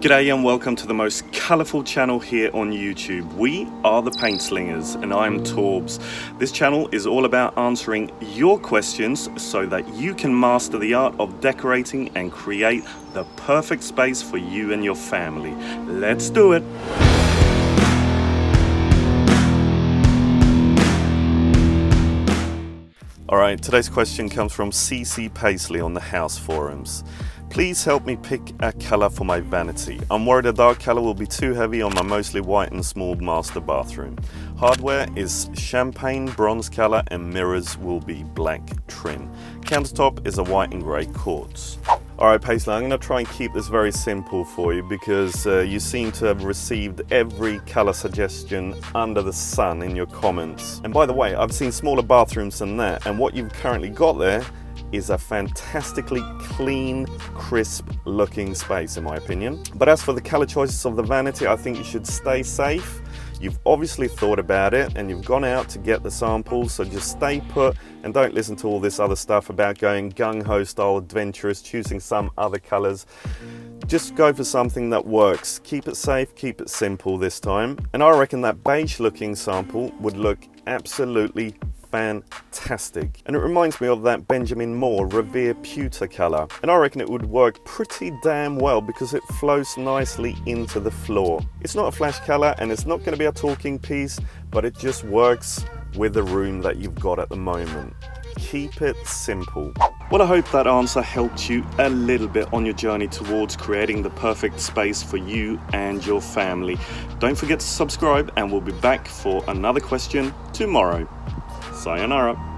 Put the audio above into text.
G'day and welcome to the most colourful channel here on YouTube. We are the Paintslingers and I'm Torbs. This channel is all about answering your questions so that you can master the art of decorating and create the perfect space for you and your family. Let's do it! Alright, today's question comes from CC Paisley on the Houzz Forums. Please help me pick a colour for my vanity. I'm worried a dark colour will be too heavy on my mostly white and small master bathroom. Hardware is champagne bronze colour and mirrors will be black trim. Countertop is a white and grey quartz. Alright Paisley, I'm going to try and keep this very simple for you because you seem to have received every colour suggestion under the sun in your comments. And by the way, I've seen smaller bathrooms than that, and what you've currently got there is a fantastically clean, crisp looking space in my opinion. But as for the colour choices of the vanity, I think you should stay safe. You've obviously thought about it and you've gone out to get the samples, so just stay put and don't listen to all this other stuff about going gung-ho style adventurous, choosing some other colours. Just go for something that works. Keep it safe, keep it simple this time. And I reckon that beige looking sample would look absolutely fantastic. And it reminds me of that Benjamin Moore Revere Pewter colour. And I reckon it would work pretty damn well because it flows nicely into the floor. It's not a flash colour and it's not going to be a talking piece, but it just works with the room that you've got at the moment. Keep it simple. Well, I hope that answer helped you a little bit on your journey towards creating the perfect space for you and your family. Don't forget to subscribe and we'll be back for another question tomorrow. Sayonara.